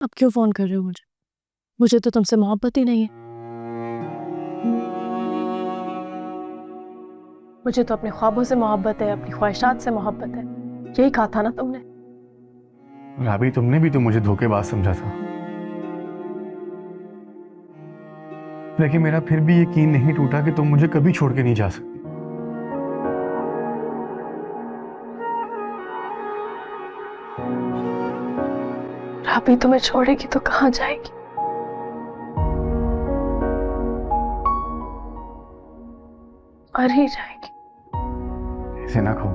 अब क्यों फोन कर रहे हो मुझे? मुझे तो तुमसे मोहब्बत ही नहीं है। मुझे तो अपने ख्वाबों से मोहब्बत है, अपनी ख्वाहिशात से मोहब्बत है। यही कहा था ना तुमने? राबी, तुमने भी तो मुझे धोखेबाज समझा था, लेकिन मेरा फिर भी यकीन नहीं टूटा कि तुम मुझे कभी छोड़ के नहीं जा सकती। राबी तुम्हें छोड़ेगी तो कहाँ जाएगी? मर ही जाएगी। ऐसे ना कहो,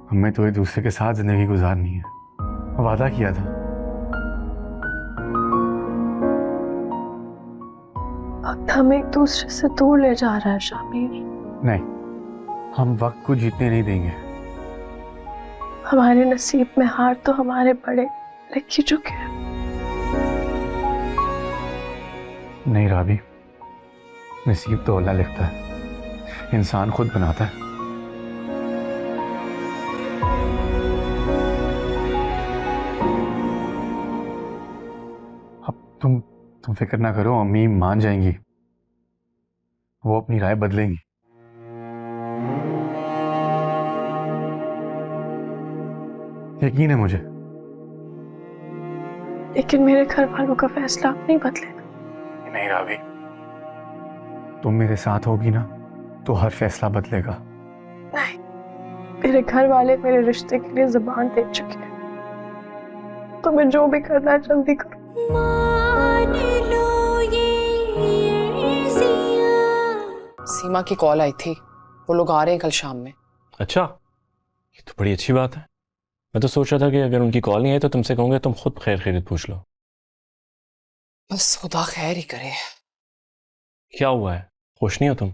हमें तो एक दूसरे के साथ जिंदगी गुजारनी है, वादा किया था। वक्त हमें एक दूसरे से दूर ले जा रहा है शामिर। नहीं, हम वक्त को जीतने नहीं देंगे। हमारे नसीब में हार तो हमारे बड़े लिख ही चुके हैं। नहीं राबी, नसीब तो अल्लाह लिखता है, इंसान खुद बनाता है। अब तुम फिक्र ना करो, अम्मी मान जाएंगी, वो अपनी राय बदलेंगी। यकीन है मुझे। लेकिन मेरे घर वालों का फैसला अब नहीं बदलेगा। नहीं राबी, तुम मेरे साथ होगी ना तो हर फैसला बदलेगा। नहीं, मेरे घर वाले मेरे रिश्ते के लिए जुबान दे चुके हैं। तुम्हें जो भी करना है जल्दी करो। सीमा की कॉल आई थी, वो लोग आ रहे हैं कल शाम में। अच्छा, ये तो बड़ी अच्छी बात है। मैं तो सोच रहा था कि अगर उनकी कॉल नहीं आई तो तुमसे कहूंगा तुम खुद खैर खैरियत पूछ लो। बस खुदा खैर ही करे। क्या हुआ है, खुश नहीं हो तुम?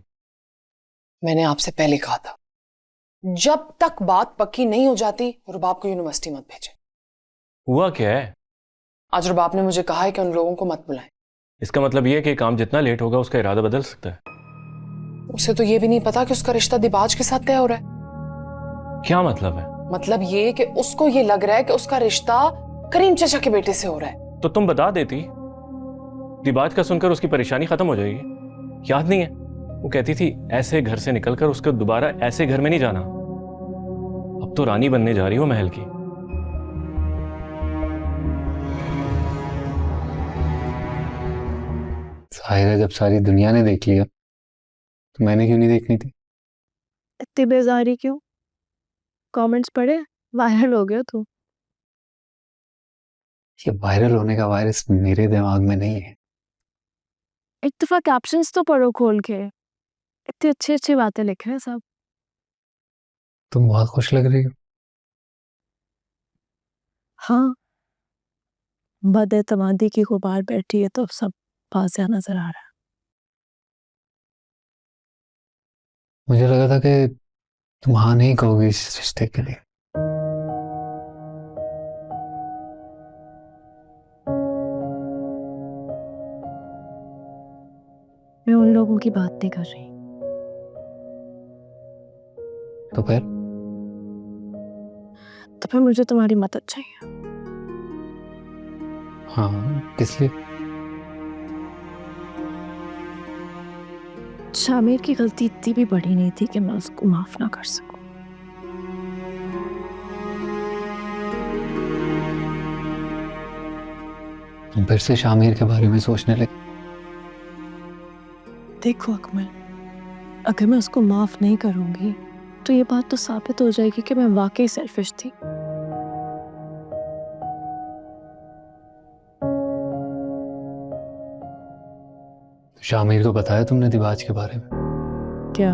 मैंने आपसे पहले कहा था, जब तक बात पक्की नहीं हो जाती रुबाब को यूनिवर्सिटी मत भेजे। हुआ क्या है? आज रुबाब ने मुझे कहा है कि उन लोगों को मत बुलाएं। इसका मतलब ये है कि काम जितना लेट होगा उसका इरादा बदल सकता है। उसे तो ये भी नहीं पता कि उसका रिश्ता दिबाज के साथ तय हो रहा है। क्या मतलब है? मतलब ये कि उसको ये लग रहा है कि उसका रिश्ता करीम चाचा के बेटे से हो रहा है। तो तुम बता देती, दिबाज का सुनकर उसकी परेशानी खत्म हो जाएगी। याद नहीं है, वो कहती थी ऐसे घर से निकलकर उसको दोबारा ऐसे घर में नहीं जाना। अब तो रानी बनने जा रही हो महल की। जाहिर है, जब सारी दुनिया ने देख लिया तो मैंने क्यों नहीं देखनी थी? इतनी बेजारी क्यों? कमेंट्स पढ़े? वायरल हो गया तू। ये वायरल होने का वायरस मेरे दिमाग में नहीं है। एक दफा कैप्शंस तो पढ़ो खोल के, इतनी अच्छी अच्छी बातें लिख रहे हैं सब। तुम बहुत खुश लग रही हो। हाँ, बदएतमादी की गुबार बैठी है तो सब वाज़िह नजर आ रहा है। मुझे लगा था कि तुम हाँ नहीं कहोगी इस रिश्ते के लिए। मैं उन लोगों की बात नहीं कर रही। तो फिर मुझे तुम्हारी मदद चाहिए। हाँ, किस लिए? शामिर की गलती इतनी भी बड़ी नहीं थी कि मैं उसको माफ ना कर सकूं। तुम फिर से शामिर के बारे में सोचने लगे। देखो अकमल, अगर मैं उसको माफ नहीं करूंगी तो ये बात तो साबित हो जाएगी कि मैं वाकई सेल्फिश थी। शामिर को बताया तुमने दिबाज के बारे में? क्या?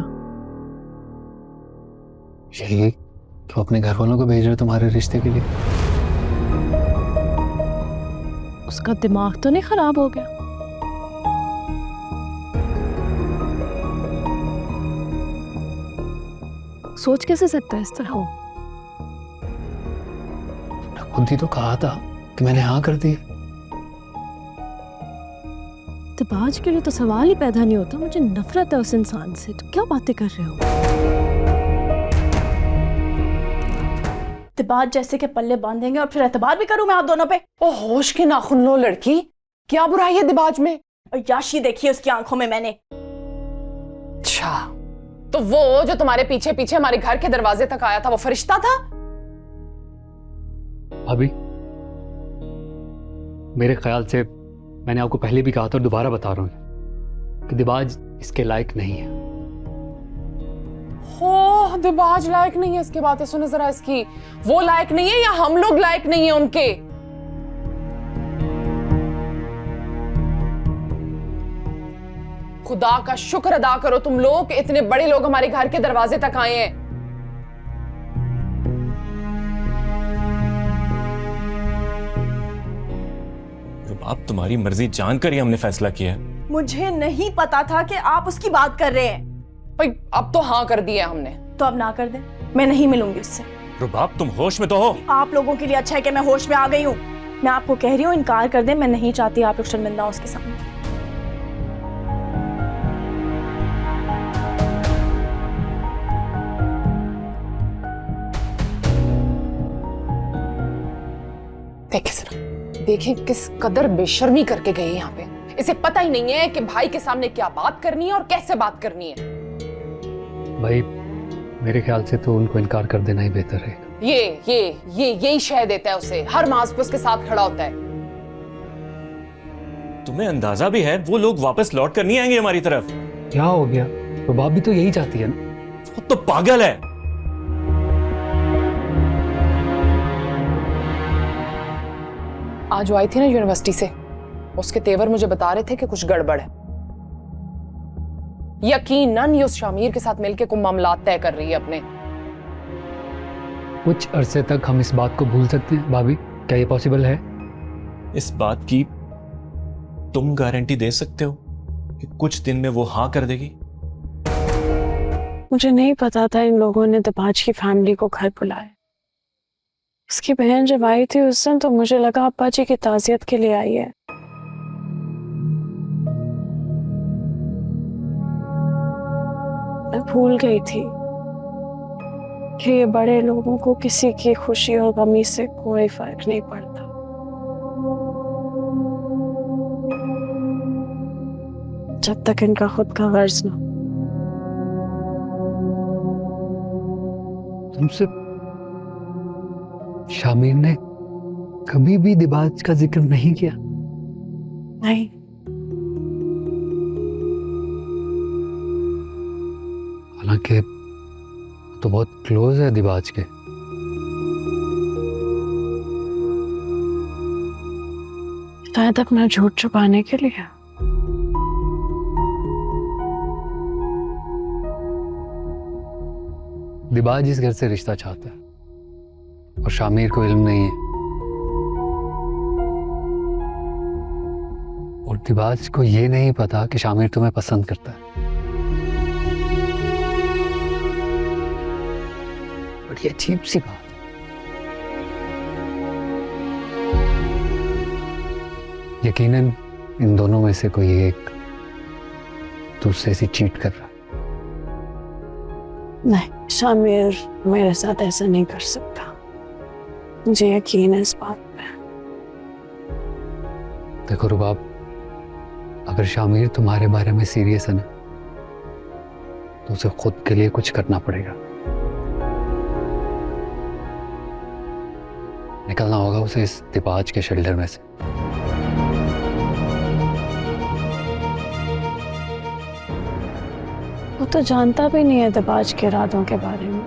यही कि वो अपने घर वालों को भेज रहे तुम्हारे रिश्ते के लिए। उसका दिमाग तो नहीं खराब हो गया? सोच कैसे सकता है इस तरह? खुद ही तो कहा था कि मैंने हाँ कर दी। दिबाज के लिए तो सवाल ही पैदा नहीं होता। मुझे नफरत है उस इंसान से। तो क्या बातें कर रहे हो? दिबाज जैसे के पल्ले बांधेंगे और फिर एतबार भी करूं मैं आप दोनों पे? ओ होश के नाखून लो लड़की, क्या बुराई है दिबाज में? और याशी देखी उसकी आंखों में मैंने। अच्छा, तो वो जो तुम्हारे पीछे पीछे हमारे घर के दरवाजे तक आया था वो फरिश्ता था? भाभी, मेरे ख्याल से मैंने आपको पहले भी कहा था और दोबारा बता रहा हूं कि दिबाज इसके लायक नहीं है। हो, दिबाज लायक नहीं है, इसकी बातें सुनो जरा इसकी। वो लायक नहीं है या हम लोग लायक नहीं है उनके? खुदा का शुक्र अदा करो तुम लोग, इतने बड़े लोग हमारे घर के दरवाजे तक आए हैं। रुबाब, तुम्हारी मर्जी जानकर ही हमने फैसला किया है। मुझे नहीं पता था कि आप उसकी बात कर रहे हैं। भाई अब तो हाँ कर दिया हमने। तो अब ना कर दे, मैं नहीं मिलूंगी उससे। रुबाब, तुम होश में तो हो? आप लोगों के लिए अच्छा है कि मैं होश में आ गई हूँ। मैं आपको कह रही हूँ इनकार कर दे, मैं नहीं चाहती आप लोग शर्मिंदा हो उसके सामने। देखे जरा, देखें किस कदर बेशर्मी करके गई यहाँ पे। इसे पता ही नहीं है कि भाई के सामने क्या बात करनी है और कैसे बात करनी है। भाई, मेरे ख्याल से तो उनको इनकार कर देना ही बेहतर है। यही शह देता है उसे, हर मास पे उसके साथ खड़ा होता है। तुम्हें अंदाजा भी है वो लोग वापस लौट कर नहीं आएंगे हमारी तरफ। क्या हो गया? रुबाब भी तो यही चाहती है ना। वो तो पागल है। आज वो आई थी ना यूनिवर्सिटी से, उसके तेवर मुझे बता रहे थे कि कुछ गड़बड़ है। यकीनन ये उस शामिर के साथ मिलकर कोई मामलात तय कर रही है अपने। कुछ अरसे तक हम इस बात को भूल सकते हैं भाभी? क्या ये पॉसिबल है? इस बात की तुम गारंटी दे सकते हो कि कुछ दिन में वो हाँ कर देगी? मुझे नहीं पता था इन लोगों ने दिबाज की फैमिली को घर बुलाया। उसकी बहन जब आई थी उस दिन तो मुझे लगा अब्बा जी की ताज़ियत के लिए आई है। मैं भूल गई थी कि ये बड़े लोगों को किसी की खुशी और गमी से कोई फर्क नहीं पड़ता। जब तक इनका खुद का गर्ज ना। तुमसे शामिर ने कभी भी दिबाज का जिक्र नहीं किया? नहीं, हालांकि तो बहुत क्लोज है दिबाज के। शायद अपना झूठ छुपाने के लिए। दिबाज इस घर से रिश्ता चाहता है और शामिर को इल्म नहीं है। और दिबाज को ये नहीं पता कि शामिर तुम्हें पसंद करता है। बड़ी अजीब सी बात। यकीनन इन दोनों में से कोई एक दूसरे से चीट कर रहा है। नहीं, शामिर मेरे साथ ऐसा नहीं कर सकता। मुझे यकीन है इस बात पे। देखो रुबाब, अगर शामिर तुम्हारे बारे में सीरियस है ना तो उसे खुद के लिए कुछ करना पड़ेगा। निकलना होगा उसे इस दिबाज के शेल्टर में से। वो तो जानता भी नहीं है दिबाज के इरादों के बारे में।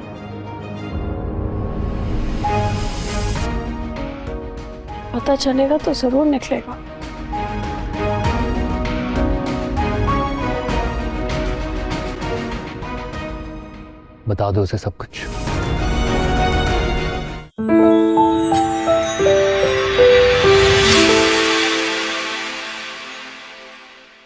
पता चलेगा तो जरूर निकलेगा। बता दो उसे सब कुछ।